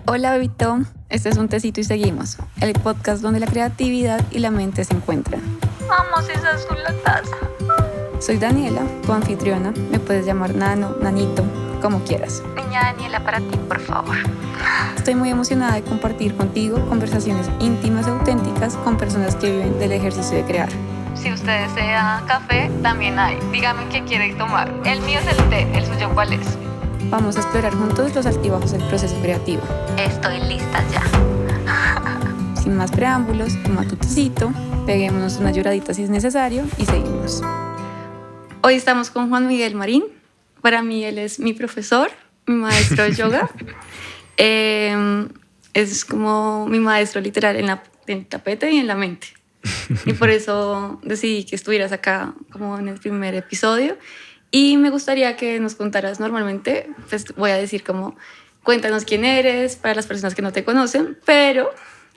Hola, Bebito. Este es Un Tecito y Seguimos, el podcast donde la creatividad y la mente se encuentran. Vamos, esa es la taza. Soy Daniela, tu anfitriona. Me puedes llamar Nano, Nanito, como quieras. Niña Daniela, para ti, por favor. Estoy muy emocionada de compartir contigo conversaciones íntimas y auténticas con personas que viven del ejercicio de crear. Si usted desea café, también hay. Dígame qué quiere tomar. El mío es el té, ¿el suyo cuál es? Vamos a explorar juntos los altibajos del proceso creativo. Estoy lista ya. Sin más preámbulos, toma tu tecito, peguémonos una lloradita si es necesario y seguimos. Hoy estamos con Juan Miguel Marín. Para mí él es mi profesor, mi maestro de yoga. Es como mi maestro literal en el tapete y en la mente. Y por eso decidí que estuvieras acá como en el primer episodio. Y me gustaría que nos contaras normalmente, pues voy a decir como, cuéntanos quién eres para las personas que no te conocen, pero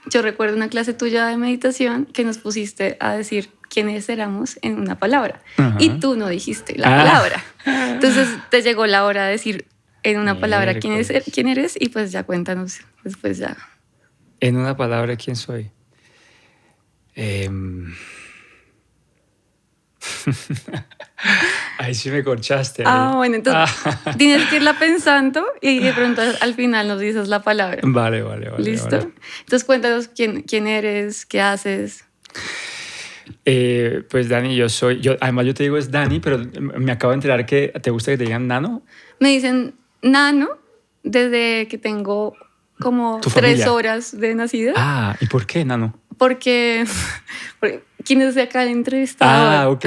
yo recuerdo una clase tuya de meditación que nos pusiste a decir quiénes éramos en una palabra. Uh-huh. Y tú no dijiste la palabra. Entonces te llegó la hora de decir en una palabra quién eres y pues ya cuéntanos después ya. En una palabra, ¿quién soy? Ahí sí me corchaste. Bueno, entonces tienes que irla pensando y de pronto al final nos dices la palabra. Vale. ¿Listo? Vale. Entonces cuéntanos quién eres, qué haces. Pues Dani, además yo te digo es Dani, pero me acabo de enterar que te gusta que te digan Nano. Me dicen Nano desde que tengo como 3 horas de nacida. ¿Y por qué Nano? Porque ¿quién es de acá el entrevistado? Ok.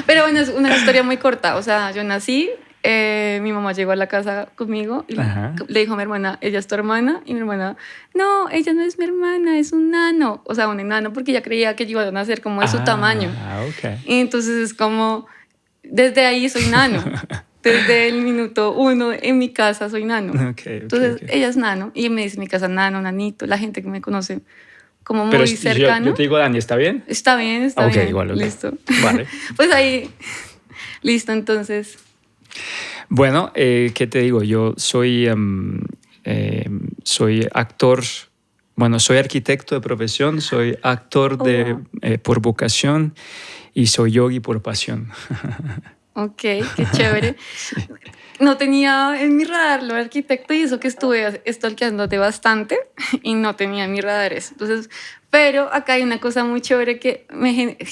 Pero bueno, es una historia muy corta. O sea, yo nací, mi mamá llegó a la casa conmigo y le dijo a mi hermana, ella es tu hermana. Y mi hermana, no, ella no es mi hermana, es un nano. O sea, un enano, porque ella creía que yo iba a nacer como de su tamaño. Okay. Y entonces es como, desde ahí soy nano. Desde el minuto 1 en mi casa soy nano. Entonces ella es nano y me dice en mi casa nano, nanito. La gente que me conoce como muy pero cercano. Yo te digo Dani, ¿está bien? Está bien. Igual. Listo. Vale. Pues ahí, listo, entonces. Bueno, ¿qué te digo? Yo soy actor, soy arquitecto de profesión, soy actor por vocación y soy yogi por pasión. Ok, qué chévere. Sí. No tenía en mi radar lo de arquitecto y eso que estuve stalkeándote bastante y no tenía en mi radar eso. Entonces, pero acá hay una cosa muy chévere que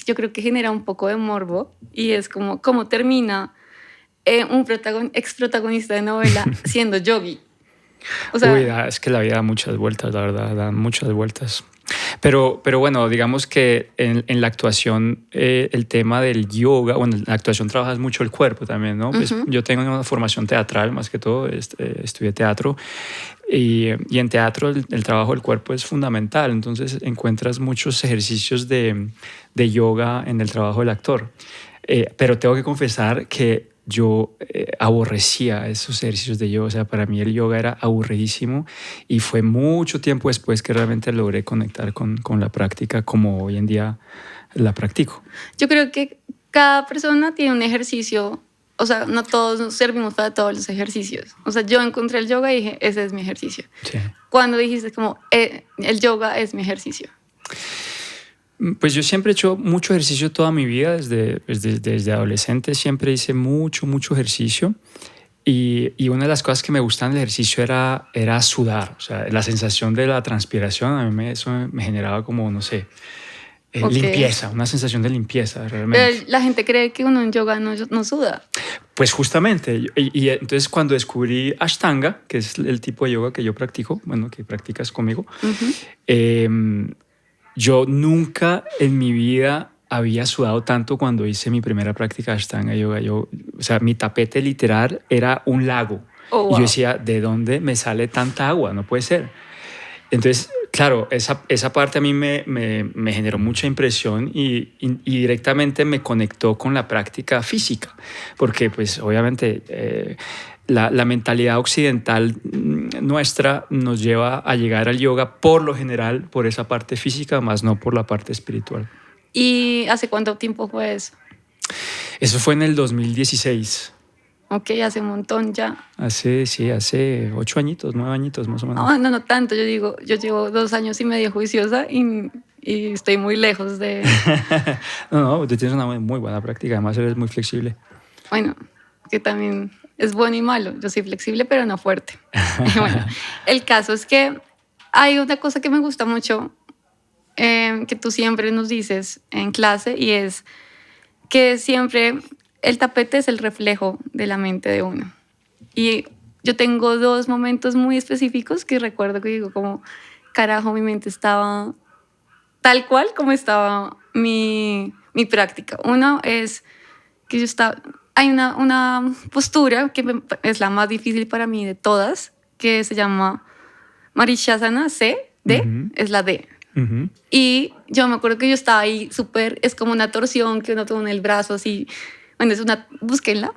yo creo que genera un poco de morbo y es como cómo termina un ex protagonista de novela siendo yogi. O sea, es que la vida da muchas vueltas, la verdad, da muchas vueltas. Pero bueno, digamos que en la actuación el tema del yoga, en la actuación trabajas mucho el cuerpo también, ¿no? Pues yo tengo una formación teatral más que todo, estudié teatro y en teatro el trabajo del cuerpo es fundamental, entonces encuentras muchos ejercicios de yoga en el trabajo del actor. Pero tengo que confesar que yo aborrecía esos ejercicios de yoga, o sea, para mí el yoga era aburridísimo y fue mucho tiempo después que realmente logré conectar con la práctica como hoy en día la practico. Yo creo que cada persona tiene un ejercicio, o sea, no todos servimos para todos los ejercicios. O sea, yo encontré el yoga y dije, ese es mi ejercicio. Sí. Cuando dijiste como, el yoga es mi ejercicio. Pues yo siempre he hecho mucho ejercicio toda mi vida, desde adolescente siempre hice mucho ejercicio y una de las cosas que me gustaban del ejercicio era sudar, o sea, la sensación de la transpiración, a mí eso me generaba como, no sé, limpieza, una sensación de limpieza realmente. Pero la gente cree que uno en yoga no suda. Pues justamente, y entonces cuando descubrí Ashtanga, que es el tipo de yoga que yo practico, que practicas conmigo, yo nunca en mi vida había sudado tanto cuando hice mi primera práctica de Ashtanga Yoga. O sea, mi tapete literal era un lago. Wow. Y yo decía, ¿de dónde me sale tanta agua? No puede ser. Entonces, claro, esa parte a mí me generó mucha impresión y directamente me conectó con la práctica física. Porque, pues, obviamente... La mentalidad occidental nuestra nos lleva a llegar al yoga por lo general por esa parte física, más no por la parte espiritual. ¿Y hace cuánto tiempo fue eso? Eso fue en el 2016. Ok, hace un montón ya. Hace 8 añitos, 9 añitos más o menos. No, no tanto. Yo digo, yo llevo 2 años y medio juiciosa y estoy muy lejos de... No, tú tienes una muy buena práctica, además eres muy flexible. Bueno, que también es bueno y malo. Yo soy flexible, pero no fuerte. Y bueno, el caso es que hay una cosa que me gusta mucho que tú siempre nos dices en clase y es que siempre el tapete es el reflejo de la mente de uno. Y yo tengo 2 momentos muy específicos que recuerdo que digo como, carajo, mi mente estaba tal cual como estaba mi práctica. Uno es que yo estaba... Hay una postura que es la más difícil para mí de todas, que se llama Marishasana C, D, es la D. Y yo me acuerdo que yo estaba ahí súper, es como una torsión que uno toma en el brazo así, bueno, es una, búsquenla.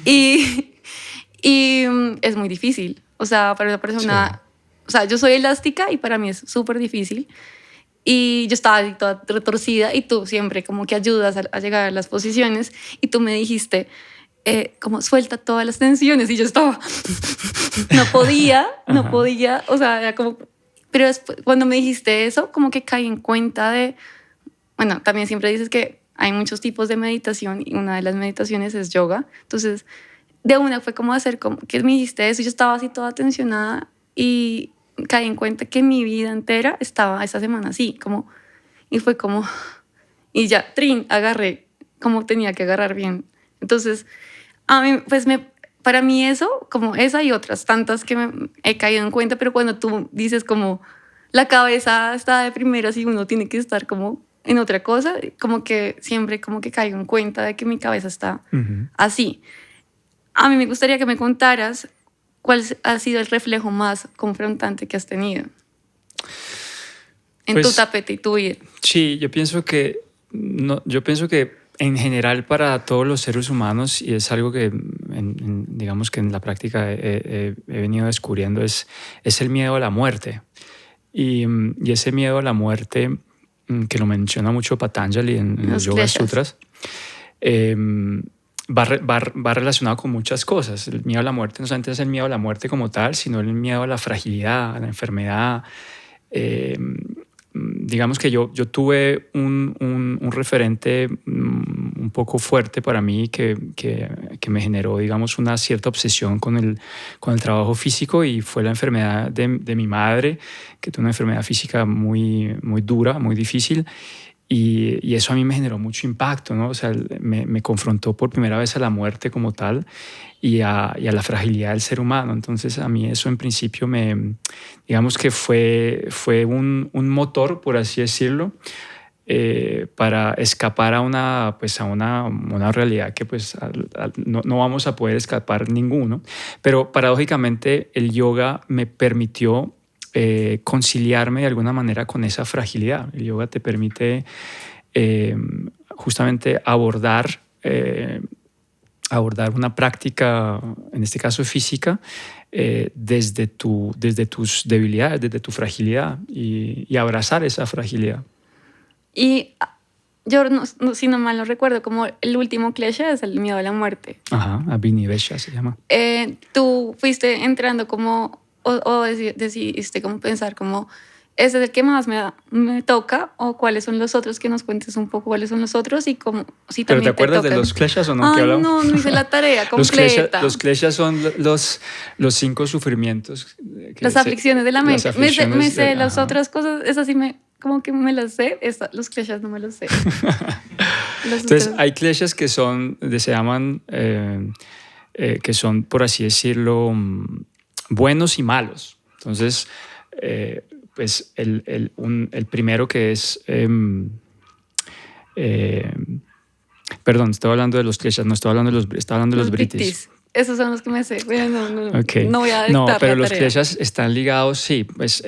y es muy difícil, o sea, para una persona, sí. O sea, yo soy elástica y para mí es súper difícil. Y yo estaba ahí toda retorcida y tú siempre como que ayudas a llegar a las posiciones y tú me dijiste como suelta todas las tensiones y yo estaba, no podía, o sea, era como... Pero después, cuando me dijiste eso, como que caí en cuenta de... Bueno, también siempre dices que hay muchos tipos de meditación y una de las meditaciones es yoga. Entonces, de una fue como hacer como que me dijiste eso y yo estaba así toda tensionada y caí en cuenta que mi vida entera estaba esa semana así, como... Y fue como... Y ya, trin, agarré como tenía que agarrar bien. Entonces, a mí, pues para mí eso, como esa y otras tantas que me he caído en cuenta, pero cuando tú dices como la cabeza está de primeras y uno tiene que estar como en otra cosa, como que siempre como que caigo en cuenta de que mi cabeza está así. A mí me gustaría que me contaras cuál ha sido el reflejo más confrontante que has tenido en tu tapete y tu vida. Sí, yo pienso que en general para todos los seres humanos, y es algo que digamos que en la práctica he venido descubriendo, es el miedo a la muerte. Y ese miedo a la muerte, que lo menciona mucho Patanjali en los Yoga Sutras, va relacionado con muchas cosas. El miedo a la muerte no solamente es el miedo a la muerte como tal, sino el miedo a la fragilidad, a la enfermedad. Digamos que yo tuve un referente un poco fuerte para mí que me generó, digamos, una cierta obsesión con el trabajo físico, y fue la enfermedad de mi madre, que tuvo una enfermedad física muy, muy dura, muy difícil. Y eso a mí me generó mucho impacto, ¿no? O sea, me confrontó por primera vez a la muerte como tal y a la fragilidad del ser humano. Entonces, a mí eso en principio digamos que fue un motor, por así decirlo, para escapar a una realidad que pues no vamos a poder escapar ninguno. Pero paradójicamente el yoga me permitió conciliarme de alguna manera con esa fragilidad. El yoga te permite justamente abordar una práctica, en este caso física, desde tus debilidades, desde tu fragilidad, y abrazar esa fragilidad. Y yo, si no mal no recuerdo, como el último klesha es el miedo a la muerte. Ajá, Abhinivesha se llama. Tú fuiste entrando como... O decidiste como pensar como ese es el que más me toca, o cuáles son los otros, que nos cuentes un poco cuáles son los otros y cómo si ¿Pero también te acuerdas de los kleshas o no? Ay, no hice la tarea completa. Los kleshas son los 5 sufrimientos. Las aflicciones de la mente. Me sé las otras cosas, esas sí como que me las sé, los kleshas no me los sé. Entonces hay kleshas que se llaman, que son, por así decirlo, buenos y malos. Entonces, pues el primero que es... perdón, estoy hablando de los kleshas, no estoy hablando de los britis. Esos son los que me sé. Bueno, okay. No voy a dictar. No, pero la los tarea. kleshas están ligados, sí. Pues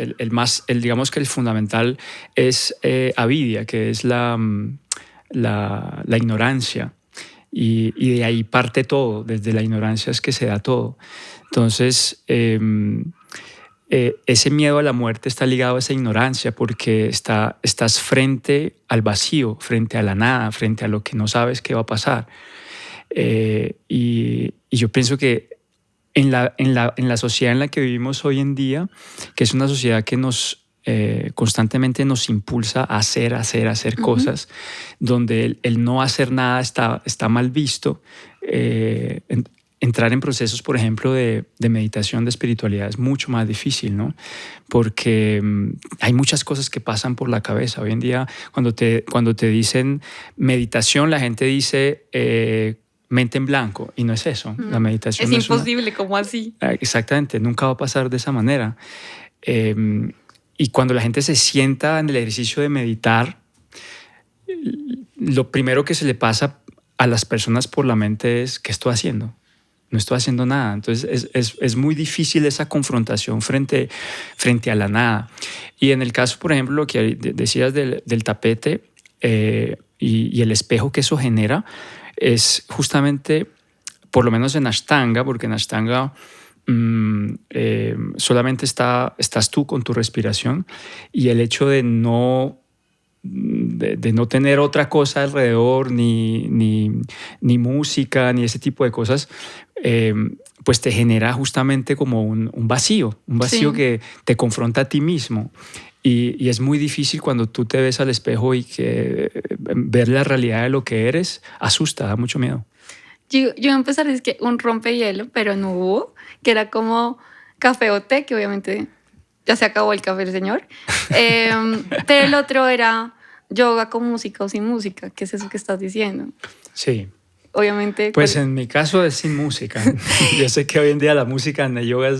digamos que el fundamental es avidya, que es la ignorancia. Y de ahí parte todo, desde la ignorancia es que se da todo. Entonces, ese miedo a la muerte está ligado a esa ignorancia, porque estás frente al vacío, frente a la nada, frente a lo que no sabes qué va a pasar. Y yo pienso que en la sociedad en la que vivimos hoy en día, que es una sociedad que constantemente nos impulsa a hacer cosas, donde el no hacer nada está mal visto. Entrar en procesos, por ejemplo, de meditación, de espiritualidad es mucho más difícil, ¿no? Porque hay muchas cosas que pasan por la cabeza. Hoy en día, cuando te dicen meditación, la gente dice mente en blanco, y no es eso. La meditación es imposible, ¿cómo así? Exactamente, nunca va a pasar de esa manera. Y cuando la gente se sienta en el ejercicio de meditar, lo primero que se le pasa a las personas por la mente es: ¿qué estoy haciendo? No estoy haciendo nada. Entonces es muy difícil esa confrontación frente a la nada. Y en el caso, por ejemplo, lo que decías del tapete y el espejo que eso genera, es justamente, por lo menos en Ashtanga, porque en Ashtanga solamente estás tú con tu respiración, y el hecho de no tener otra cosa alrededor, ni música, ni ese tipo de cosas, pues te genera justamente como un vacío sí, que te confronta a ti mismo. Y es muy difícil cuando tú te ves al espejo y que ver la realidad de lo que eres asusta, da mucho miedo. Yo iba a empezar a decir que un rompehielo, pero no hubo, que era como café o té, que obviamente ya se acabó el café del señor. Pero el otro era yoga con música o sin música, que es eso que estás diciendo. Sí. Obviamente. Pues en mi caso es sin música. Yo sé que hoy en día la música en el yoga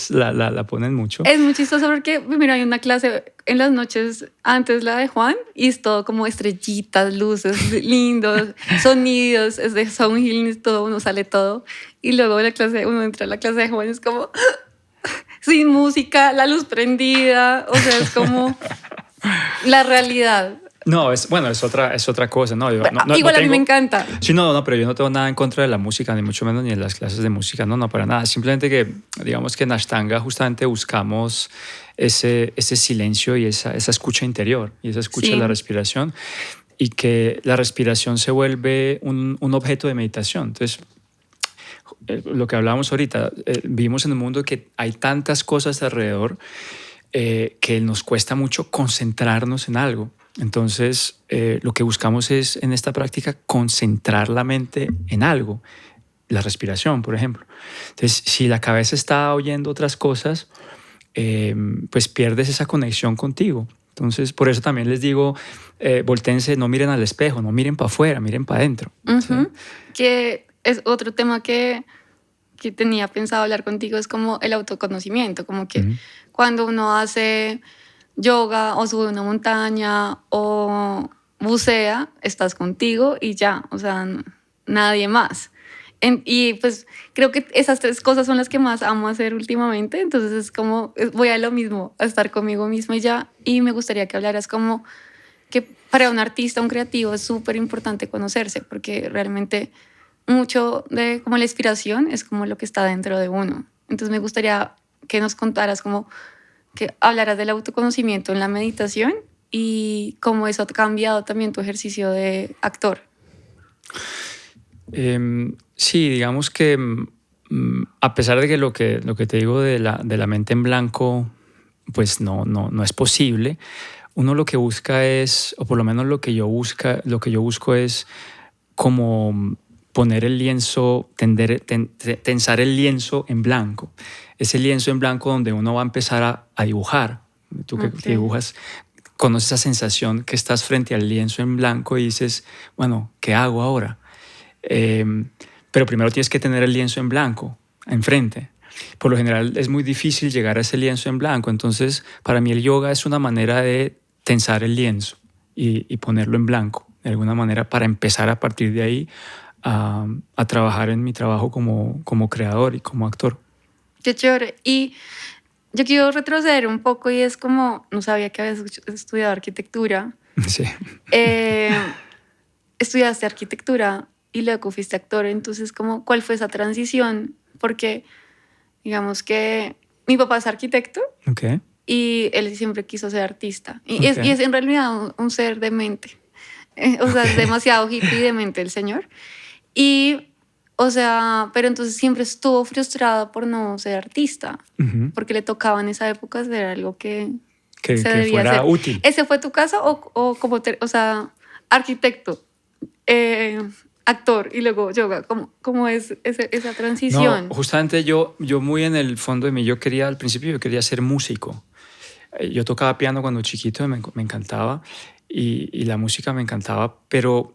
la ponen mucho. Es muy chistoso porque, mira, hay una clase en las noches antes, la de Juan, y es todo como estrellitas, luces, lindos, sonidos, es de sound healing, todo, uno sale todo. Y luego uno entra a la clase de Juan, es como sin música, la luz prendida, o sea, es como la realidad. No, es otra cosa. No, igual a mí me encanta. Sí, no, pero yo no tengo nada en contra de la música, ni mucho menos ni de las clases de música. No, para nada. Simplemente que, digamos que en Ashtanga justamente buscamos ese silencio y esa escucha interior, y esa escucha de la respiración, y que la respiración se vuelve un objeto de meditación. Entonces, lo que hablábamos ahorita, vivimos en un mundo que hay tantas cosas alrededor que nos cuesta mucho concentrarnos en algo. Entonces, lo que buscamos es, en esta práctica, concentrar la mente en algo. La respiración, por ejemplo. Entonces, si la cabeza está oyendo otras cosas, pues pierdes esa conexión contigo. Entonces, por eso también les digo, voltéense, no miren al espejo, no miren para afuera, miren para adentro. ¿Sí? Que es otro tema que tenía pensado hablar contigo, es como el autoconocimiento, como que cuando uno hace yoga o sube una montaña o bucea, estás contigo y ya, o sea, nadie más. Y pues creo que esas tres cosas son las que más amo hacer últimamente, entonces es como, voy a lo mismo, a estar conmigo mismo y ya. Y me gustaría que hablaras como que para un artista, un creativo, es súper importante conocerse, porque realmente mucho de como la inspiración es como lo que está dentro de uno. Entonces me gustaría que nos contaras como que hablaras del autoconocimiento en la meditación y cómo eso ha cambiado también tu ejercicio de actor. Sí, digamos que a pesar de que lo que te digo de la mente en blanco, pues no es posible, uno lo que busca es, o por lo menos lo que yo busco es como poner el lienzo, tensar el lienzo en blanco. Ese lienzo en blanco donde uno va a empezar a dibujar. Tú que dibujas, conoces esa sensación que estás frente al lienzo en blanco y dices, bueno, ¿qué hago ahora? Pero primero tienes que tener el lienzo en blanco enfrente. Por lo general es muy difícil llegar a ese lienzo en blanco. Entonces, para mí el yoga es una manera de tensar el lienzo y ponerlo en blanco, de alguna manera, para empezar a partir de ahí a trabajar en mi trabajo como creador y como actor. Qué chévere. Y yo quiero retroceder un poco y es como, no sabía que habías estudiado arquitectura. Sí. Estudiaste arquitectura y luego fuiste actor, entonces ¿cuál fue esa transición? Porque digamos que mi papá es arquitecto y él siempre quiso ser artista. Y es en realidad un ser de mente. O sea, es demasiado hippie de mente el señor. Y O sea, pero entonces siempre estuvo frustrada por no ser artista, porque le tocaba en esa época hacer algo que se Que debía fuera hacer. útil. ¿Ese fue tu caso o como, o sea, arquitecto, actor y luego yoga? ¿Cómo es esa transición? No, justamente yo muy en el fondo de mí, al principio yo quería ser músico. Yo tocaba piano cuando chiquito, me encantaba y la música me encantaba, pero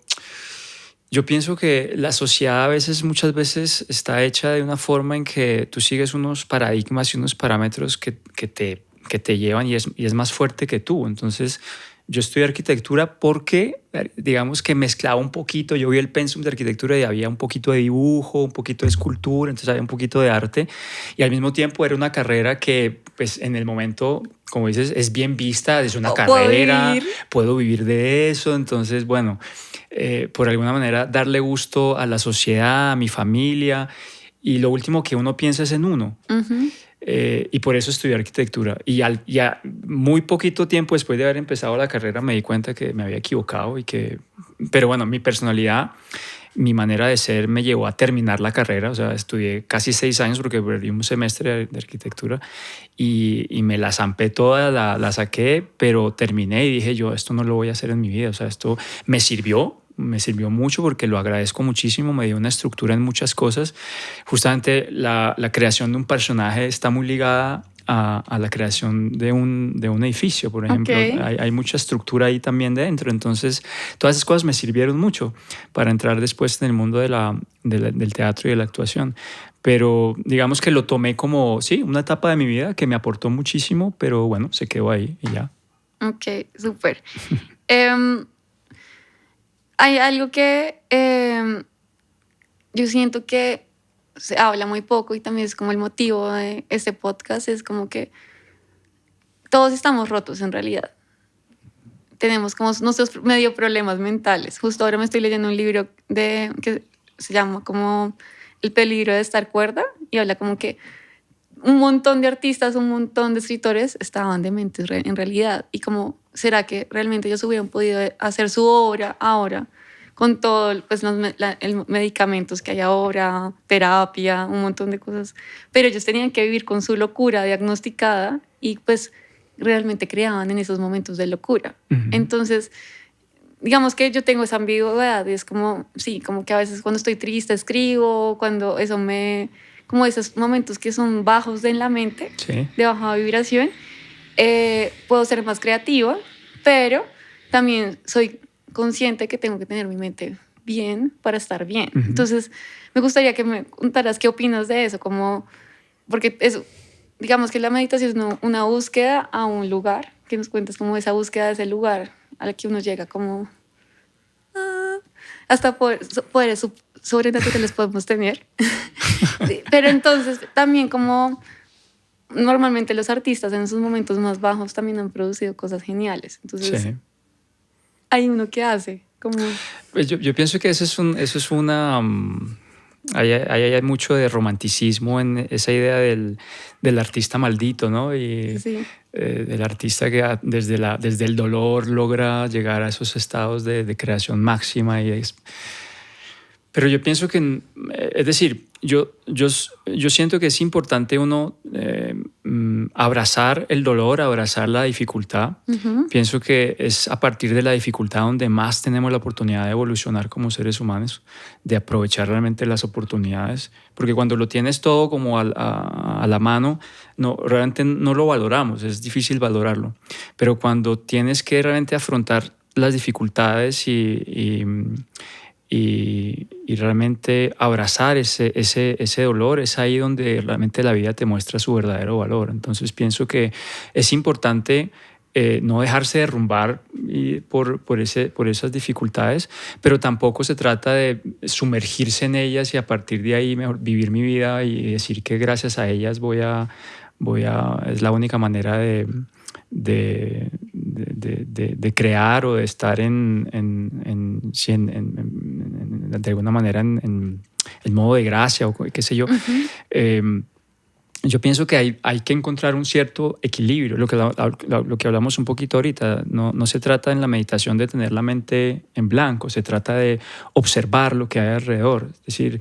yo pienso que la sociedad muchas veces está hecha de una forma en que tú sigues unos paradigmas y unos parámetros que te llevan y es más fuerte que tú. Entonces, yo estudié arquitectura porque, digamos que mezclaba un poquito, yo vi el pensum de arquitectura y había un poquito de dibujo, un poquito de escultura, entonces había un poquito de arte y al mismo tiempo era una carrera que, pues en el momento, como dices, es bien vista, es una carrera, puedo vivir de eso, entonces, bueno, por alguna manera darle gusto a la sociedad, a mi familia y lo último que uno piensa es en uno. Y por eso estudié arquitectura. Y ya muy poquito tiempo después de haber empezado la carrera me di cuenta que me había equivocado pero bueno, mi personalidad, mi manera de ser me llevó a terminar la carrera. O sea, estudié casi 6 años porque perdí un semestre de arquitectura y me la zampé toda, la saqué, pero terminé y dije yo, esto no lo voy a hacer en mi vida. O sea, esto me sirvió mucho porque lo agradezco muchísimo, me dio una estructura en muchas cosas. Justamente la creación de un personaje está muy ligada a la creación de un edificio, por ejemplo. Hay mucha estructura ahí también dentro, entonces todas esas cosas me sirvieron mucho para entrar después en el mundo del teatro y de la actuación. Pero digamos que lo tomé como, sí, una etapa de mi vida que me aportó muchísimo, pero bueno, se quedó ahí y ya. Ok, súper. Hay algo que yo siento que se habla muy poco y también es como el motivo de este podcast, es como que todos estamos rotos en realidad. Tenemos como nuestros medio problemas mentales. Justo ahora me estoy leyendo un libro que se llama como El peligro de estar cuerda y habla como que un montón de artistas, un montón de escritores estaban dementes en realidad. Y como, ¿será que realmente ellos hubieran podido hacer su obra ahora con todos pues, los medicamentos que hay ahora, terapia, un montón de cosas? Pero ellos tenían que vivir con su locura diagnosticada y pues realmente creaban en esos momentos de locura. Entonces, digamos que yo tengo esa ambigüedad, es como, sí, como que a veces cuando estoy triste escribo, cuando eso como esos momentos que son bajos en la mente, sí, de baja vibración, puedo ser más creativa, pero también soy consciente que tengo que tener mi mente bien para estar bien. Entonces, me gustaría que me contaras qué opinas de eso, porque eso, digamos que la meditación es una búsqueda a un lugar, que nos cuentas como esa búsqueda de ese lugar al que uno llega como hasta poderes sobrenaturales podemos tener. Pero entonces también como normalmente los artistas en sus momentos más bajos también han producido cosas geniales. Entonces sí. hay uno que hace como... Pues yo pienso que eso es una... hay mucho de romanticismo en esa idea del artista maldito, ¿no? Y Sí. Del artista que desde el dolor logra llegar a esos estados de creación máxima. Pero yo pienso que, es decir, yo siento que es importante uno abrazar el dolor, abrazar la dificultad. Pienso que es a partir de la dificultad donde más tenemos la oportunidad de evolucionar como seres humanos, de aprovechar realmente las oportunidades, porque cuando lo tienes todo como a la mano, realmente no lo valoramos, es difícil valorarlo. Pero cuando tienes que realmente afrontar las dificultades y realmente abrazar ese dolor, es ahí donde realmente la vida te muestra su verdadero valor. Entonces pienso que es importante no dejarse derrumbar por esas dificultades, pero tampoco se trata de sumergirse en ellas y a partir de ahí mejor vivir mi vida y decir que gracias a ellas es la única manera de crear o de estar de alguna manera en modo de gracia o qué sé yo. yo pienso que hay que encontrar un cierto equilibrio, lo que hablamos un poquito ahorita. No se trata en la meditación de tener la mente en blanco, se trata de observar lo que hay alrededor. Es decir,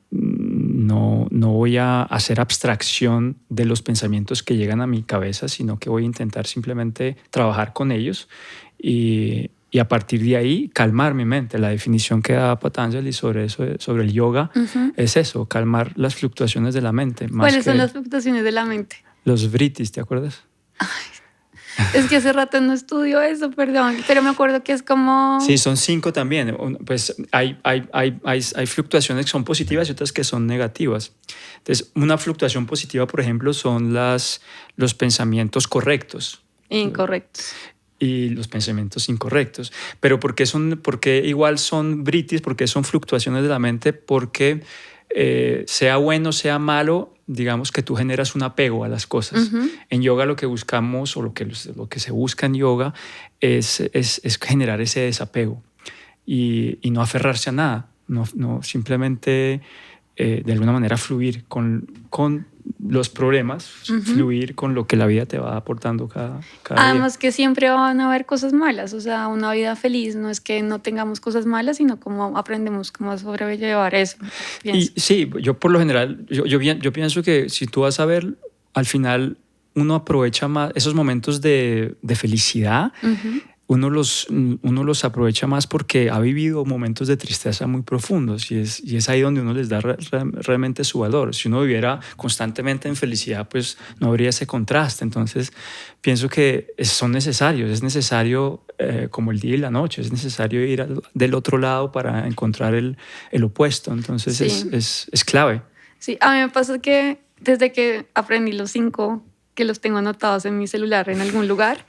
no voy a hacer abstracción de los pensamientos que llegan a mi cabeza, sino que voy a intentar simplemente trabajar con ellos y a partir de ahí calmar mi mente. La definición que da Patanjali sobre eso, sobre el yoga, es eso, calmar las fluctuaciones de la mente. ¿Cuáles son las fluctuaciones de la mente? Los vrittis, ¿te acuerdas? Es que hace rato no estudio eso, perdón, pero me acuerdo que es como... Sí, son 5 también. Pues hay fluctuaciones que son positivas y otras que son negativas. Entonces, una fluctuación positiva, por ejemplo, son los pensamientos correctos. Incorrectos. Y los pensamientos incorrectos. Pero ¿por qué igual son vrittis? ¿Por qué son fluctuaciones de la mente? Porque sea bueno, sea malo, digamos que tú generas un apego a las cosas. En yoga lo que buscamos, o lo que se busca en yoga, es generar ese desapego y no aferrarse a nada, no simplemente de alguna manera fluir con los problemas, fluir con lo que la vida te va aportando cada Además día. que siempre van a haber cosas malas, o sea, una vida feliz no es que no tengamos cosas malas, sino como aprendemos cómo a sobrellevar eso. Y sí, yo por lo general, yo pienso que si tú vas a ver, al final uno aprovecha más esos momentos de felicidad. Uno los aprovecha más porque ha vivido momentos de tristeza muy profundos y es ahí donde uno les da realmente su valor. Si uno viviera constantemente en felicidad, pues no habría ese contraste. Entonces, pienso que son necesarios. Es necesario, como el día y la noche, es necesario ir del otro lado para encontrar el opuesto. Entonces, Sí. es clave. Sí, a mí me pasa que desde que aprendí los 5, que los tengo anotados en mi celular en algún lugar,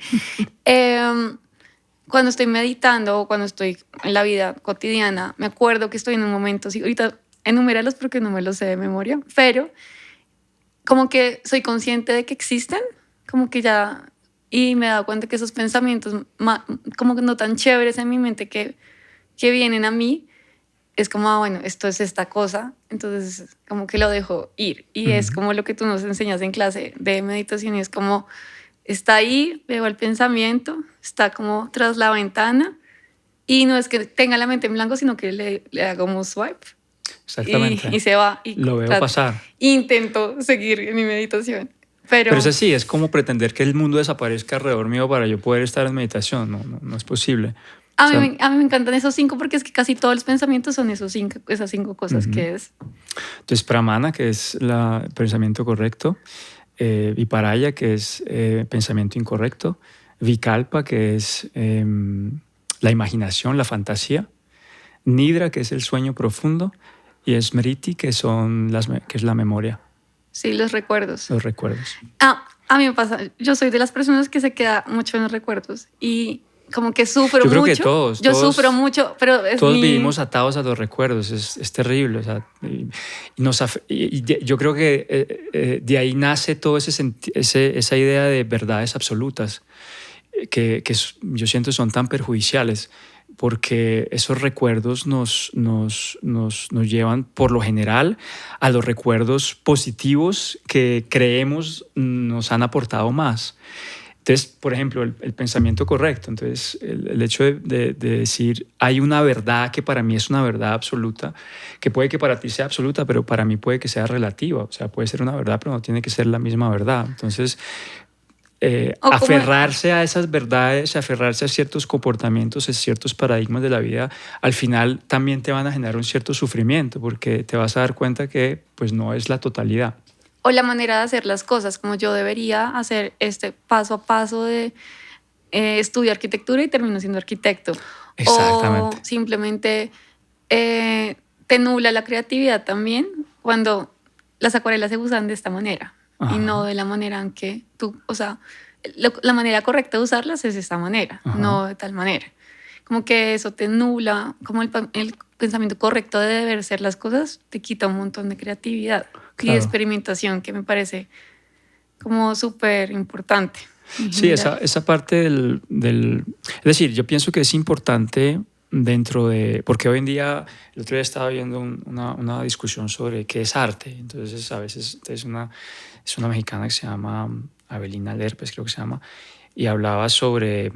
cuando estoy meditando o cuando estoy en la vida cotidiana, me acuerdo que estoy en un momento, sí, ahorita enuméralos porque no me los sé de memoria, pero como que soy consciente de que existen, como que ya, y me he dado cuenta que esos pensamientos como que no tan chéveres en mi mente que vienen a mí, es como, bueno, esto es esta cosa, entonces como que lo dejo ir. Y es como lo que tú nos enseñas en clase de meditación, y es como, está ahí, veo el pensamiento, está como tras la ventana, y no es que tenga la mente en blanco, sino que le hago como swipe. Exactamente. Y se va. Y lo veo pasar. Intento seguir en mi meditación. Pero es así, es como pretender que el mundo desaparezca alrededor mío para yo poder estar en meditación. No es posible. A mí me encantan esos 5 porque es que casi todos los pensamientos son esas 5 cosas que es. Entonces, pramana, que es el pensamiento correcto, viparaya, que es pensamiento incorrecto, vikalpa, que es la imaginación, la fantasía, nidra, que es el sueño profundo, y smriti, que es la memoria. Sí, los recuerdos. Los recuerdos. A mí me pasa, yo soy de las personas que se queda mucho en los recuerdos y como que sufro mucho. Yo creo que todos sufro mucho, pero todos vivimos atados a los recuerdos, es terrible. O sea, yo creo que de ahí nace toda esa idea de verdades absolutas que yo siento son tan perjudiciales, porque esos recuerdos nos llevan por lo general a los recuerdos positivos que creemos nos han aportado más. Entonces, por ejemplo, el pensamiento correcto. Entonces, el hecho de decir, hay una verdad que para mí es una verdad absoluta, que puede que para ti sea absoluta, pero para mí puede que sea relativa. O sea, puede ser una verdad, pero no tiene que ser la misma verdad. Entonces, aferrarse a esas verdades, aferrarse a ciertos comportamientos, a ciertos paradigmas de la vida, al final también te van a generar un cierto sufrimiento, porque te vas a dar cuenta que pues, no es la totalidad. O la manera de hacer las cosas, como yo debería hacer este paso a paso de estudio arquitectura y termino siendo arquitecto. Exactamente. O simplemente te nubla la creatividad también cuando las acuarelas se usan de esta manera. Ajá. Y no de la manera en que tú, o sea, la manera correcta de usarlas es de esta manera, ajá, no de tal manera. Como que eso te nubla, como el pensamiento correcto de deber ser las cosas, te quita un montón de creatividad, claro, y de experimentación, que me parece como súper importante. Sí, esa parte del... Es decir, yo pienso que es importante dentro de... Porque hoy en día, el otro día estaba viendo una discusión sobre qué es arte. Entonces, a veces es una mexicana que se llama Avelina Lerpes, creo que se llama, y hablaba sobre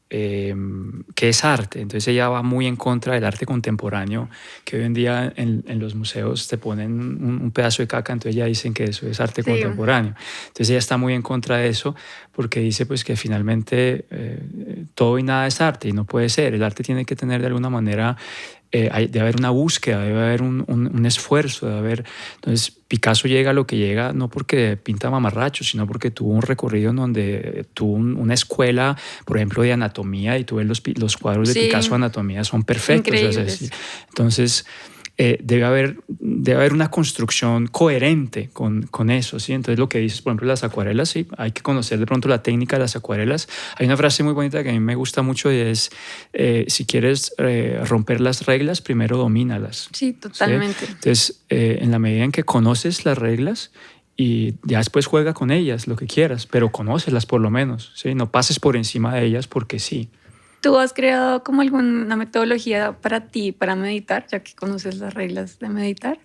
qué es arte. Entonces ella va muy en contra del arte contemporáneo, que hoy en día en los museos te ponen un pedazo de caca, entonces ya dicen que eso es arte contemporáneo. Entonces ella está muy en contra de eso porque dice pues que finalmente todo y nada es arte y no puede ser. El arte tiene que tener de alguna manera debe haber una búsqueda, debe haber un esfuerzo, debe haber... Entonces Picasso llega a lo que llega no porque pinta mamarrachos, sino porque tuvo un recorrido en donde tuvo una escuela, por ejemplo, de anatomía, y tú ves los cuadros de Picasso de anatomía, son perfectos. Increíbles. Entonces debe haber una construcción coherente con eso, ¿sí? Entonces lo que dices, por ejemplo, las acuarelas, sí, hay que conocer de pronto la técnica de las acuarelas. Hay una frase muy bonita que a mí me gusta mucho y es, si quieres romper las reglas, primero domínalas. Sí, totalmente. ¿Sí? Entonces, en la medida en que conoces las reglas, y ya después juega con ellas, lo que quieras, pero conócelas por lo menos, ¿sí? No pases por encima de ellas porque sí. ¿Tú has creado como alguna metodología para ti, para meditar, ya que conoces las reglas de meditar?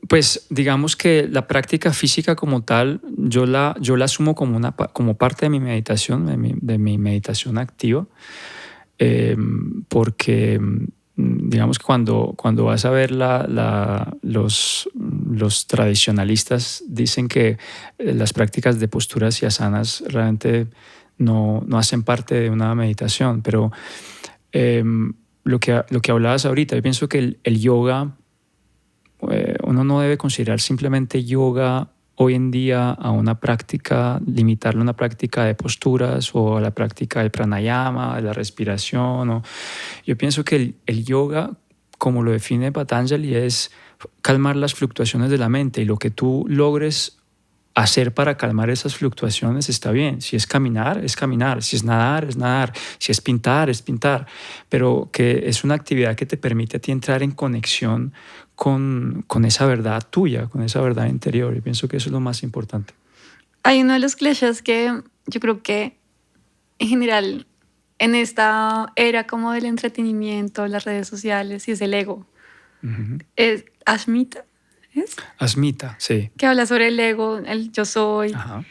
Pues digamos que la práctica física como tal, yo la asumo como parte de mi meditación, de mi meditación activa, porque digamos que cuando vas a ver los tradicionalistas dicen que las prácticas de posturas y asanas realmente no hacen parte de una meditación, pero lo que hablabas ahorita, yo pienso que el yoga, uno no debe considerar simplemente yoga hoy en día a una práctica, limitarlo a una práctica de posturas o a la práctica del pranayama, de la respiración. Yo pienso que el yoga, como lo define Patanjali, es calmar las fluctuaciones de la mente, y lo que tú logres hacer para calmar esas fluctuaciones está bien. Si es caminar, es caminar. Si es nadar, es nadar. Si es pintar, es pintar. Pero que es una actividad que te permite a ti entrar en conexión con esa verdad tuya, con esa verdad interior. Y pienso que eso es lo más importante. Hay uno de los clichés que yo creo que en general en esta era como del entretenimiento, las redes sociales, y es el ego. Es Ashmita. ¿Es? Asmita, sí. Que habla sobre el ego, el yo soy. Ajá.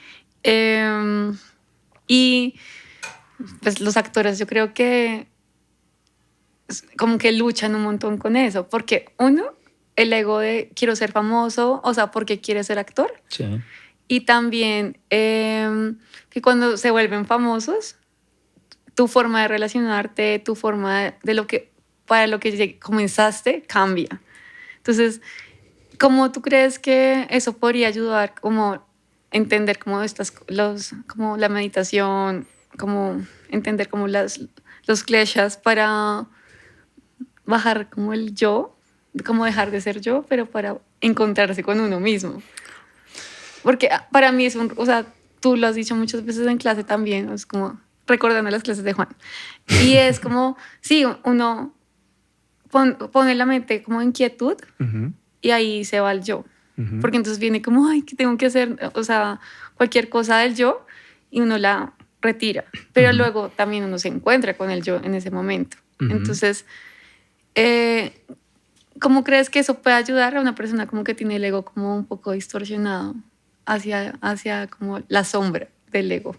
Y pues los actores yo creo que como que luchan un montón con eso, porque uno, el ego de quiero ser famoso, o sea, porque quiere ser actor. Sí. Y también que cuando se vuelven famosos, tu forma de relacionarte, tu forma de lo que, para lo que comenzaste, cambia. Entonces, ¿cómo tú crees que eso podría ayudar como entender como como la meditación, como entender como los kleshas para bajar como el yo, como dejar de ser yo, pero para encontrarse con uno mismo? Porque para mí es o sea, tú lo has dicho muchas veces en clase también, es como recordando las clases de Juan. Y es como, sí, uno pone la mente como en quietud. Y ahí se va el yo. Porque entonces viene como, ay, ¿qué tengo que hacer? O sea, cualquier cosa del yo, y uno la retira. Pero luego también uno se encuentra con el yo en ese momento. Entonces, ¿cómo crees que eso puede ayudar a una persona como que tiene el ego como un poco distorsionado hacia como la sombra del ego?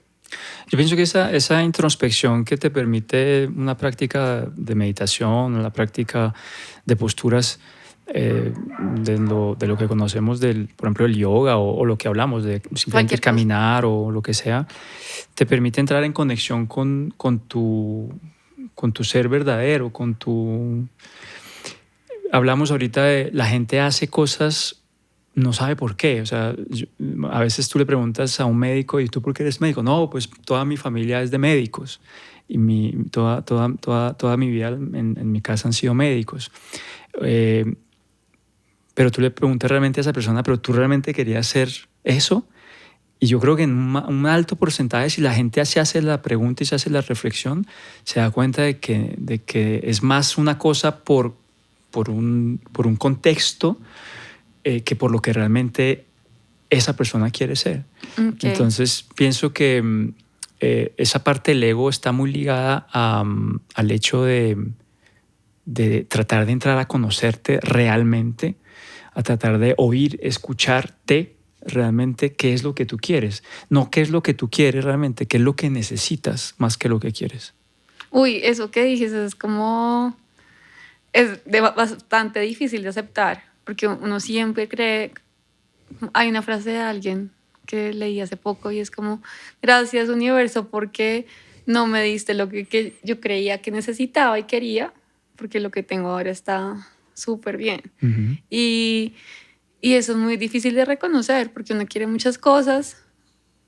Yo pienso que esa introspección que te permite una práctica de meditación, una práctica de posturas, de lo que conocemos por ejemplo, el yoga o lo que hablamos de simplemente caminar o lo que sea, te permite entrar en conexión con tu ser verdadero, Hablamos ahorita de la gente hace cosas, no sabe por qué. O sea, a veces tú le preguntas a un médico, ¿y tú por qué eres médico? No, pues toda mi familia es de médicos y toda mi vida en mi casa han sido médicos. Pero tú le preguntas realmente a esa persona, ¿pero tú realmente querías ser eso? Y yo creo que en un alto porcentaje, si la gente se hace la pregunta y se hace la reflexión, se da cuenta de que es más una cosa por un contexto que por lo que realmente esa persona quiere ser. Okay. Entonces pienso que esa parte del ego está muy ligada al hecho de tratar de entrar a conocerte realmente, a tratar de oír, escucharte realmente qué es lo que tú quieres. No qué es lo que tú quieres realmente, qué es lo que necesitas más que lo que quieres. Uy, eso que dijiste es como... bastante difícil de aceptar, porque uno siempre cree... Hay una frase de alguien que leí hace poco y es como, gracias universo porque no me diste lo que yo creía que necesitaba y quería, porque lo que tengo ahora está súper bien. Uh-huh. Y eso es muy difícil de reconocer porque uno quiere muchas cosas,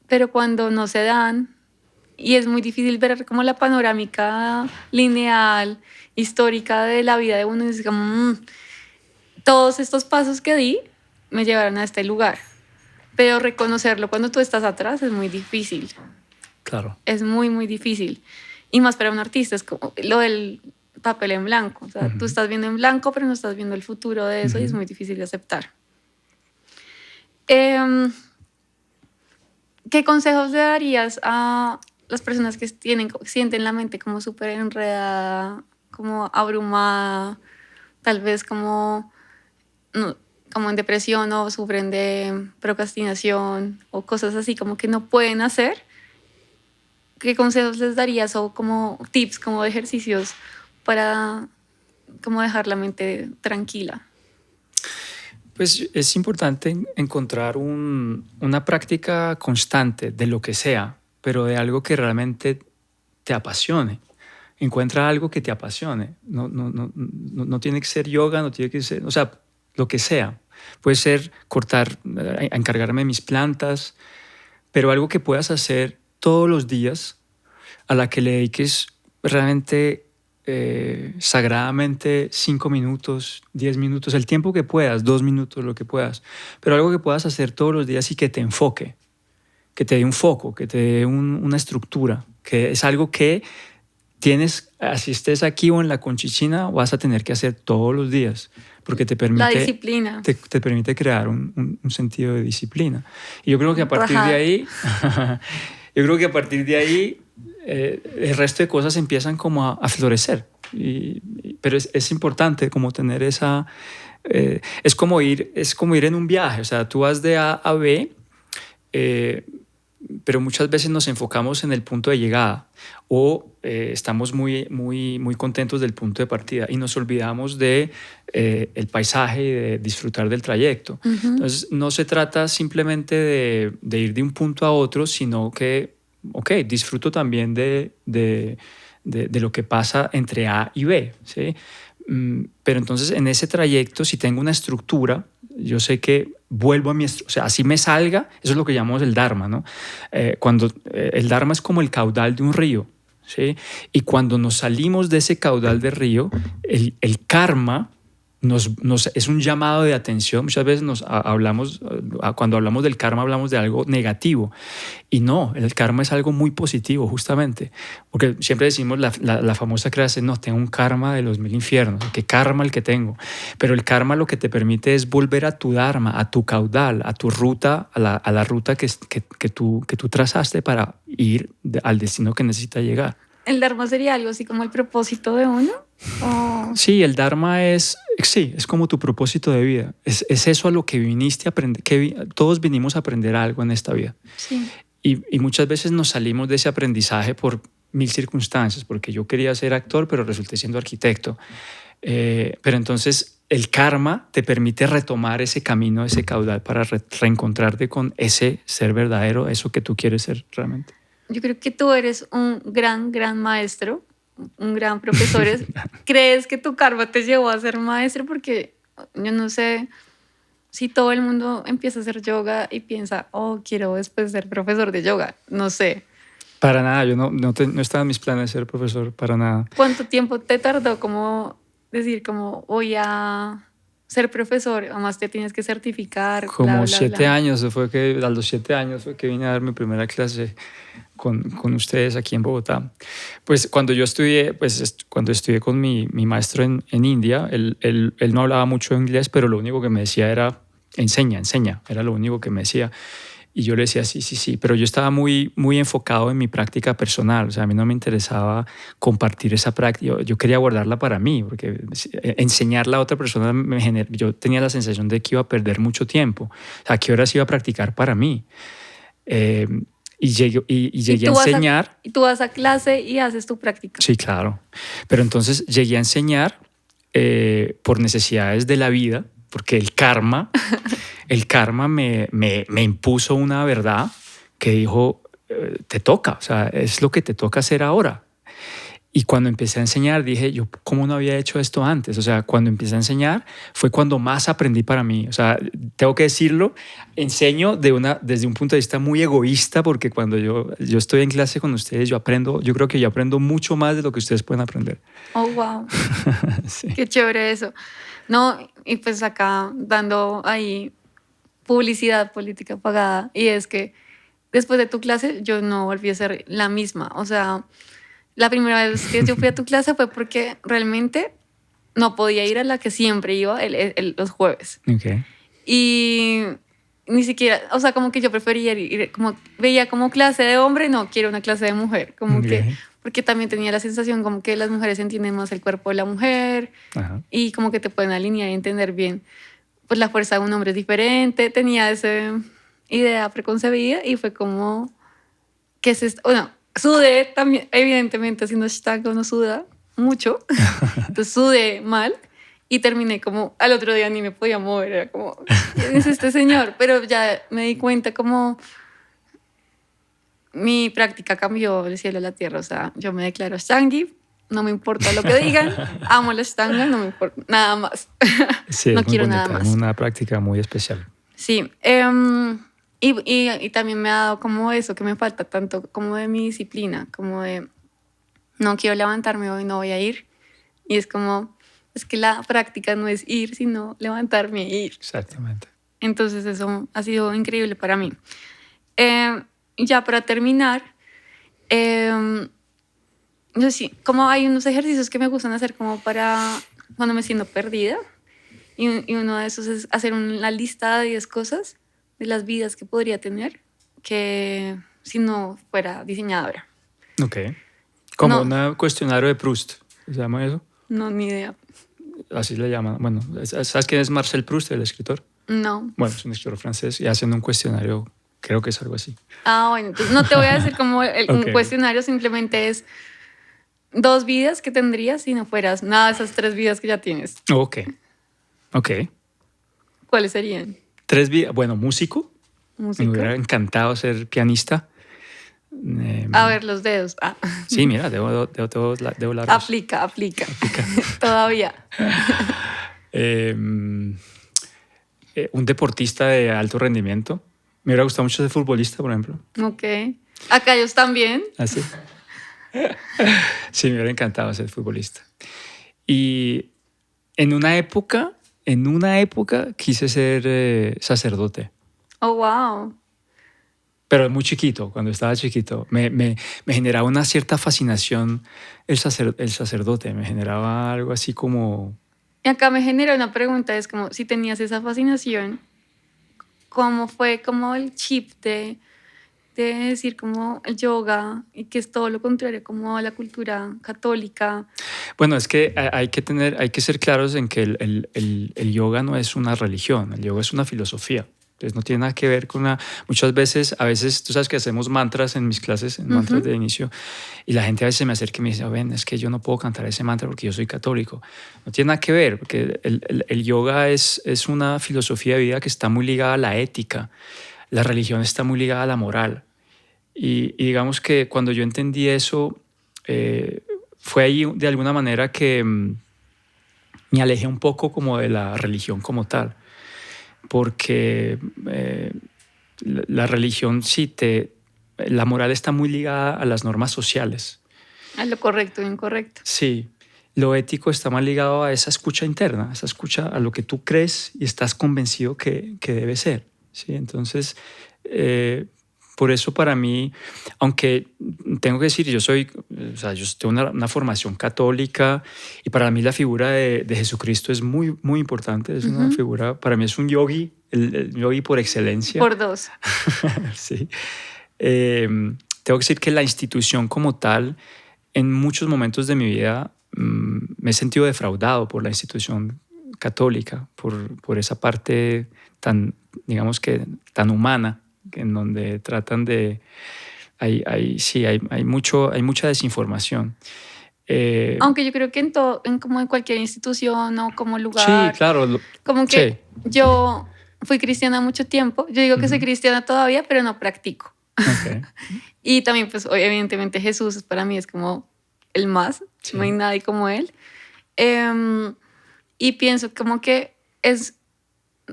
pero cuando no se dan, y es muy difícil ver como la panorámica lineal, histórica de la vida de uno, y es como, todos estos pasos que di me llevaron a este lugar. Pero reconocerlo cuando tú estás atrás es muy difícil. Claro. Es muy, muy difícil. Y más para un artista, es como lo del papel en blanco. O sea, Uh-huh. tú estás viendo en blanco, pero no estás viendo el futuro de eso, Uh-huh. y es muy difícil de aceptar. ¿Qué consejos le darías a las personas que sienten la mente como súper enredada, como abrumada, tal vez como en depresión o sufren de procrastinación o cosas así como que no pueden hacer? ¿Qué consejos les darías o como tips, como ejercicios para como dejar la mente tranquila? Pues es importante encontrar una práctica constante de lo que sea, pero de algo que realmente te apasione. Encuentra algo que te apasione. No tiene que ser yoga, no tiene que ser, o sea, lo que sea. Puede ser cortar, encargarme de mis plantas, pero algo que puedas hacer todos los días, a la que le dediques realmente sagradamente 5 minutos, 10 minutos, el tiempo que puedas, 2 minutos, lo que puedas, pero algo que puedas hacer todos los días y que te enfoque, que te dé un foco, que te dé una estructura, que es algo que tienes, así estés aquí o en la Conchichina, vas a tener que hacer todos los días, porque te permite, la disciplina. Te permite crear un sentido de disciplina. Y yo creo que a partir de ahí, el resto de cosas empiezan como a florecer. Pero es importante como tener esa... es como ir en un viaje, o sea, tú vas de A a B, pero muchas veces nos enfocamos en el punto de llegada o estamos muy, muy, muy contentos del punto de partida y nos olvidamos de el paisaje y de disfrutar del trayecto. Uh-huh. Entonces, no se trata simplemente de ir de un punto a otro, sino que, disfruto también de lo que pasa entre A y B, ¿sí? Pero entonces, en ese trayecto, si tengo una estructura, yo sé que vuelvo a o sea, así me salga, eso es lo que llamamos el Dharma, ¿no? Cuando el Dharma es como el caudal de un río, ¿sí? Y cuando nos salimos de ese caudal del río, el karma es un llamado de atención. Muchas veces cuando hablamos del karma hablamos de algo negativo y no, el karma es algo muy positivo justamente, porque siempre decimos la famosa frase, no, tengo un karma de los 1000 infiernos, qué karma el que tengo, pero el karma lo que te permite es volver a tu dharma, a tu caudal, a tu ruta, a la ruta que tú trazaste para ir al destino que necesitas llegar. ¿El Dharma sería algo así como el propósito de uno? ¿O? Sí, el Dharma es como tu propósito de vida. Es eso a lo que viniste a aprender, todos vinimos a aprender algo en esta vida. Sí. Y muchas veces nos salimos de ese aprendizaje por 1000 circunstancias, porque yo quería ser actor, pero resulté siendo arquitecto. Pero entonces el karma te permite retomar ese camino, ese caudal para reencontrarte con ese ser verdadero, eso que tú quieres ser realmente. Yo creo que tú eres un gran maestro, un gran profesor. ¿Crees que tu karma te llevó a ser maestro? Porque yo no sé si todo el mundo empieza a hacer yoga y piensa, quiero después ser profesor de yoga. No sé. Para nada, yo no estaba en mis planes ser profesor, para nada. ¿Cuánto tiempo te tardó como decir, como voy a ser profesor? Además te tienes que certificar. Como 7 años, a los 7 años fue que vine a dar mi primera clase con ustedes aquí en Bogotá. Pues cuando yo estudié, cuando estudié con mi maestro en India, él no hablaba mucho inglés, pero lo único que me decía era enseña, era lo único que me decía. Y yo le decía, sí, sí, sí, pero yo estaba muy, muy enfocado en mi práctica personal, o sea, a mí no me interesaba compartir esa práctica, yo quería guardarla para mí, porque enseñarla a otra persona yo tenía la sensación de que iba a perder mucho tiempo, o sea, ¿qué horas iba a practicar para mí? Eh, y llegué a enseñar. Y tú vas a clase y haces tu práctica. Sí, claro, pero entonces llegué a enseñar por necesidades de la vida, porque el karma me impuso una verdad que dijo, te toca, o sea, es lo que te toca hacer ahora. Y cuando empecé a enseñar dije, yo, ¿cómo no había hecho esto antes? O sea, cuando empecé a enseñar fue cuando más aprendí para mí. O sea, tengo que decirlo, enseño desde un punto de vista muy egoísta, porque cuando yo estoy en clase con ustedes, yo creo que yo aprendo mucho más de lo que ustedes pueden aprender. Oh, wow. Sí. Qué chévere eso. No, y pues acá dando ahí publicidad política pagada, y es que después de tu clase yo no volví a ser la misma. O sea, la primera vez que yo fui a tu clase fue porque realmente no podía ir a la que siempre iba los jueves. Okay. Y ni siquiera, o sea, como que yo prefería ir, como veía como clase de hombre, no, quiero una clase de mujer, como que, porque también tenía la sensación como que las mujeres entienden más el cuerpo de la mujer. Ajá. Y como que te pueden alinear y entender bien, pues la fuerza de un hombre es diferente. Tenía esa idea preconcebida y fue como que bueno, sudé también, evidentemente haciendo Ashtanga uno suda mucho, entonces sudé mal. Y terminé como, al otro día ni me podía mover, era como, ¿quién es este señor? Pero ya me di cuenta como mi práctica cambió del cielo a la tierra. O sea, yo me declaro Ashtangi, no me importa lo que digan, amo la Ashtanga, no me importa nada más. Sí, no es quiero muy bonita, nada más. Es una práctica muy especial. Sí, y también me ha dado como eso que me falta tanto como de mi disciplina, como de no quiero levantarme hoy, no voy a ir. Y es como, es que la práctica no es ir, sino levantarme e ir. Exactamente. Entonces eso ha sido increíble para mí. Ya para terminar, yo sí, como hay unos ejercicios que me gustan hacer como para cuando me siento perdida. Y uno de esos es hacer una lista de 10 cosas de las vidas que podría tener que si no fuera diseñadora. Ok. Como un cuestionario de Proust. ¿Se llama eso? No, ni idea. Así le llaman. Bueno, ¿sabes quién es Marcel Proust, el escritor? No. Bueno, es un escritor francés y hacen un cuestionario, creo que es algo así. Bueno, entonces no te voy a decir como un cuestionario, simplemente es 2 vidas que tendrías si no fueras nada de esas 3 vidas que ya tienes. Ok. ¿Cuáles serían? 3 vidas. Bueno, músico. Me hubiera encantado ser pianista. A ver, los dedos. Sí, mira, debo largos. Aplica. Todavía. Un deportista de alto rendimiento. Me hubiera gustado mucho ser futbolista, por ejemplo. Ok. Acá ellos también. ¿Ah, sí? Sí, me hubiera encantado ser futbolista. Y en una época quise ser sacerdote. Oh, wow. Pero muy chiquito, cuando estaba chiquito. Me generaba una cierta fascinación el sacerdote. Me generaba algo así como... Y acá me genera una pregunta, es como si tenías esa fascinación, ¿cómo fue como el chip de decir como el yoga y que es todo lo contrario como la cultura católica? Bueno, es que hay que ser claros en que el yoga no es una religión, el yoga es una filosofía. Entonces no tiene nada que ver con muchas veces, tú sabes que hacemos mantras en mis clases, mantras de inicio, y la gente a veces se me acerca y me dice, ven, es que yo no puedo cantar ese mantra porque yo soy católico. No tiene nada que ver, porque el yoga es una filosofía de vida que está muy ligada a la ética. La religión está muy ligada a la moral. Y digamos que cuando yo entendí eso, fue ahí de alguna manera que me alejé un poco como de la religión como tal. Porque la religión la moral está muy ligada a las normas sociales. A lo correcto e incorrecto. Sí, lo ético está más ligado a esa escucha interna, a esa escucha a lo que tú crees y estás convencido que debe ser. ¿Sí? Entonces, por eso para mí, aunque tengo que decir, yo tengo una formación católica y para mí la figura de Jesucristo es muy, muy importante. Es una figura, para mí es un yogi, el yogi por excelencia. Por dos. Sí. Tengo que decir que la institución como tal, en muchos momentos de mi vida, me he sentido defraudado por la institución católica, por esa parte tan, digamos que tan humana, en donde tratan de... hay mucha desinformación. Aunque yo creo que como en cualquier institución o como lugar. Sí, claro. Como que yo fui cristiana mucho tiempo. Yo digo que soy cristiana todavía, pero no practico. Okay. Y también, pues, evidentemente Jesús para mí es como el más. Sí. No hay nadie como él. Y pienso como que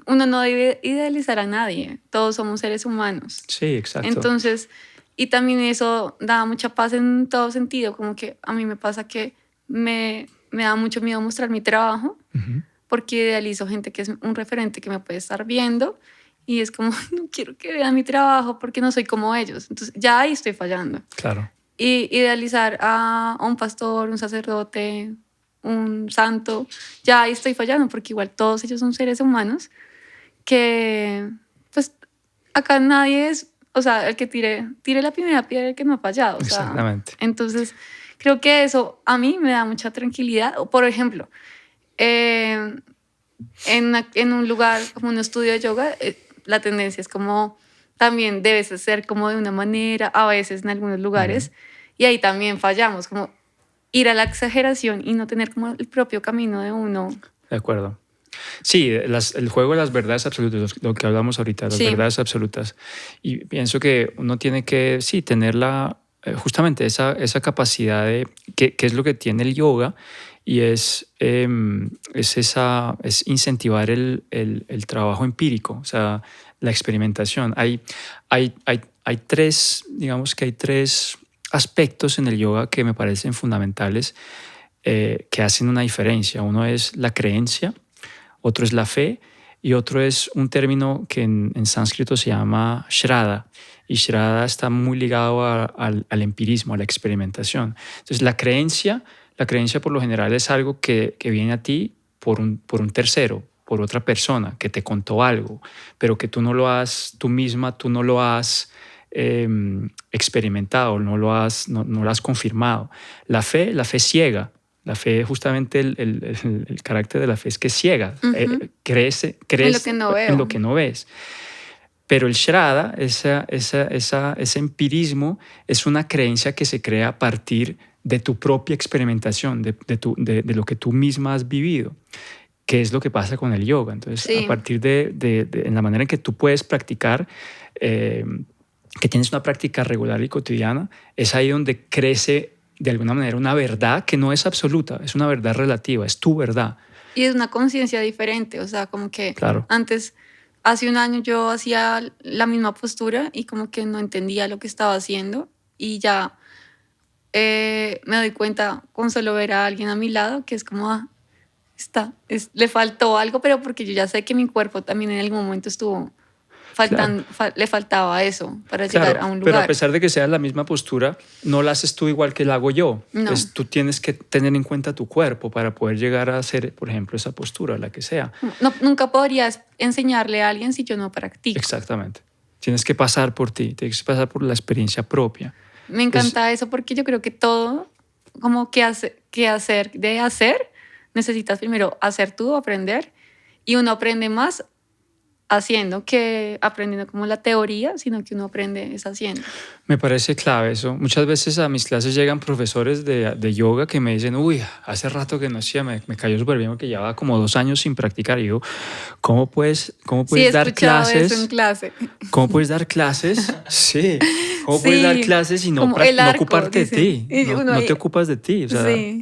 uno no debe idealizar a nadie. Todos somos seres humanos. Sí, exacto. Entonces, y también eso da mucha paz en todo sentido. Como que a mí me pasa que me da mucho miedo mostrar mi trabajo porque idealizo gente que es un referente que me puede estar viendo y es como, no quiero que vean mi trabajo porque no soy como ellos. Entonces, ya ahí estoy fallando. Claro. Y idealizar a un pastor, un sacerdote, un santo, ya ahí estoy fallando porque igual todos ellos son seres humanos que, pues, acá nadie es, o sea, el que tire la primera piedra, el que no ha fallado. O sea, exactamente. Entonces, creo que eso a mí me da mucha tranquilidad. Por ejemplo, en un lugar como un estudio de yoga, la tendencia es como también debes hacer como de una manera, a veces en algunos lugares, y ahí también fallamos, como ir a la exageración y no tener como el propio camino de uno. De acuerdo. Sí, el juego de las verdades absolutas, lo que hablamos ahorita, las verdades absolutas. Y pienso que uno tiene que, sí, tener justamente esa capacidad de, que es lo que tiene el yoga, y es incentivar el trabajo empírico, o sea, la experimentación. Hay tres, digamos que hay tres aspectos en el yoga que me parecen fundamentales, que hacen una diferencia. Uno es la creencia, otro es la fe y otro es un término que en sánscrito se llama Shraddha. Y Shraddha está muy ligado al empirismo, a la experimentación. Entonces, la creencia por lo general es algo que viene a ti por un tercero, por otra persona que te contó algo, pero que tú no lo has experimentado, no lo has confirmado. La fe ciega. La fe, justamente el carácter de la fe es que es ciega. Crees en lo que no veo. En lo que no ves. Pero el Shraddha, ese empirismo, es una creencia que se crea a partir de tu propia experimentación, de lo que tú misma has vivido, que es lo que pasa con el yoga. Entonces, sí, a partir en la manera en que tú puedes practicar, que tienes una práctica regular y cotidiana, es ahí donde crece de alguna manera una verdad que no es absoluta, es una verdad relativa, es tu verdad. Y es una conciencia diferente, o sea, como que claro. Antes, hace un año yo hacía la misma postura y como que no entendía lo que estaba haciendo y ya me doy cuenta con solo ver a alguien a mi lado que es como, le faltó algo, pero porque yo ya sé que mi cuerpo también en algún momento estuvo faltando, le faltaba eso para llegar a un lugar. Pero a pesar de que sea la misma postura, no la haces tú igual que la hago yo. No. Tú tienes que tener en cuenta tu cuerpo para poder llegar a hacer, por ejemplo, esa postura, la que sea. Nunca podrías enseñarle a alguien si yo no practico. Exactamente. Tienes que pasar por ti, tienes que pasar por la experiencia propia. Me encanta eso porque yo creo que todo, como que hacer, necesitas primero hacer tú, aprender, y uno aprende más haciendo que aprendiendo como la teoría, sino que uno aprende es haciendo. Me parece clave eso. Muchas veces a mis clases llegan profesores de yoga que me dicen, uy, hace rato que no hacía, me cayó súper bien porque llevaba como 2 años sin practicar. Y digo, ¿cómo puedes dar clases? Eso en clase. ¿Cómo puedes dar clases? Sí. ¿Cómo puedes dar clases y no ocuparte de ti? No te ocupas de ti. O sea, sí.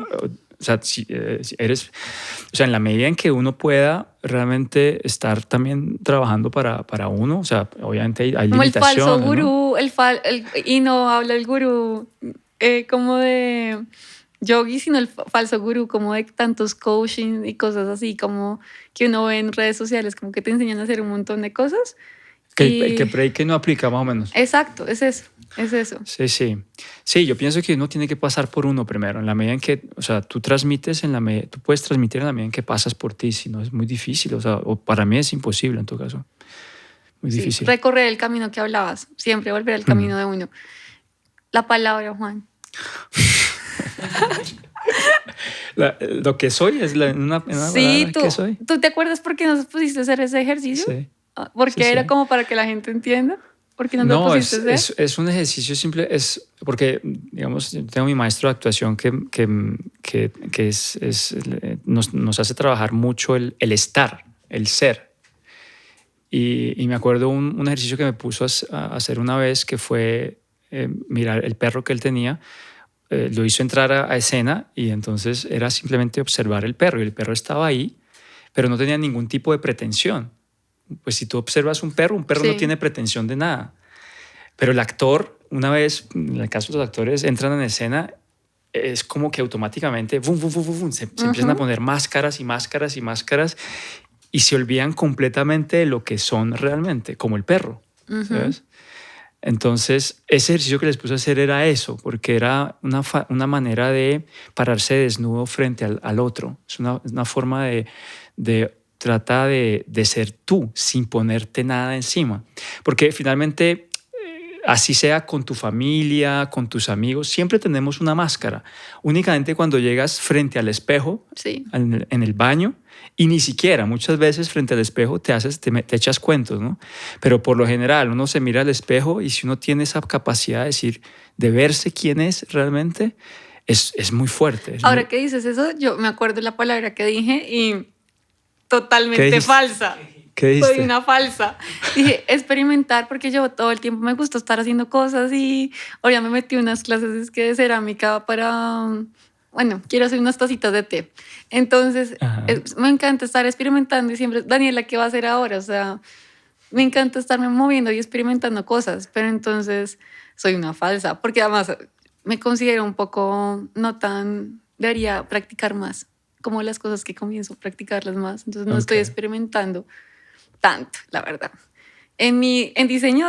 O sea, si eres, o sea, en la medida en que uno pueda realmente estar también trabajando para uno, o sea, obviamente hay como limitaciones. Como el falso gurú, ¿no? Y no habla el gurú como de yogi, sino el falso gurú, como de tantos coaching y cosas así, como que uno ve en redes sociales, como que te enseñan a hacer un montón de cosas El que predica y no aplica, más o menos. Exacto, es eso. Es eso. Sí, sí. Sí, yo pienso que uno tiene que pasar por uno primero, en la medida en que, o sea, tú puedes transmitir en la medida en que pasas por ti, si no es muy difícil, o sea, o para mí es imposible en tu caso. Muy difícil. Recorrer el camino que hablabas, siempre volver al camino de uno. La palabra, Juan. Lo que soy es una sí, palabra que soy. ¿Tú te acuerdas por qué nos pusiste a hacer ese ejercicio? Sí. Porque sí, era sí. como para que la gente entienda. ¿Por qué no lo pusiste a hacer? Es un ejercicio simple, es porque, digamos, yo tengo mi maestro de actuación que nos hace trabajar mucho el estar, el ser. Y me acuerdo un ejercicio que me puso a hacer una vez que fue mirar el perro que él tenía. Lo hizo entrar a escena y entonces era simplemente observar el perro y el perro estaba ahí, pero no tenía ningún tipo de pretensión. Pues si tú observas un perro sí. no tiene pretensión de nada. Pero el actor, una vez, en el caso de los actores, entran en escena, es como que automáticamente se empiezan a poner máscaras y máscaras y máscaras y se olvidan completamente de lo que son realmente, como el perro, ¿sabes? Entonces, ese ejercicio que les puse a hacer era eso, porque era una manera de pararse desnudo frente al otro. Es una forma de trata de ser tú sin ponerte nada encima. Porque finalmente, así sea con tu familia, con tus amigos, siempre tenemos una máscara. Únicamente cuando llegas frente al espejo, sí. en el baño, y ni siquiera muchas veces frente al espejo te echas cuentos, ¿no? Pero por lo general uno se mira al espejo y si uno tiene esa capacidad de decir, de verse quién es realmente, es muy fuerte. Ahora que dices eso, yo me acuerdo la palabra que dije y totalmente falsa. ¿Qué dijiste? Soy una falsa. Dije, experimentar, porque yo todo el tiempo me gusta estar haciendo cosas y ahora me metí unas clases de cerámica para, bueno, quiero hacer unas tacitas de té. Entonces, me encanta estar experimentando y siempre, Daniela, ¿qué va a hacer ahora? O sea, me encanta estarme moviendo y experimentando cosas, pero entonces soy una falsa, porque además me considero un poco debería practicar más, como las cosas que comienzo a practicarlas más, entonces no estoy experimentando tanto, la verdad. En diseño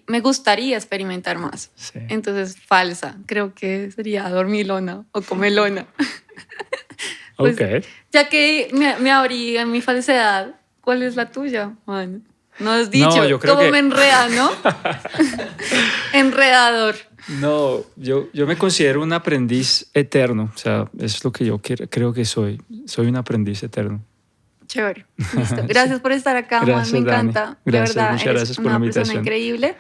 me gustaría experimentar más. Sí. Entonces, falsa. Creo que sería dormilona o comelona. Pues, ya que me abrí en mi falsedad, ¿cuál es la tuya, Juan? No has dicho. No, yo creo ¿Cómo que... me enreda, no? Enredador. No, yo me considero un aprendiz eterno. O sea, eso es lo que yo creo que soy. Soy un aprendiz eterno. Chévere. Listo. Gracias por estar acá, Juan. Me encanta. Gracias, de verdad, muchas gracias por la invitación. Una persona increíble.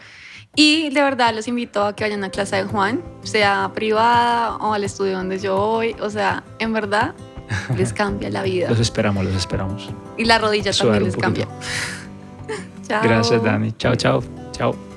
Y de verdad los invito a que vayan a clase de Juan, sea privada o al estudio donde yo voy. O sea, en verdad, les cambia la vida. Los esperamos. Y la rodilla también les cambia. Chao. Gracias, Dani. Chao.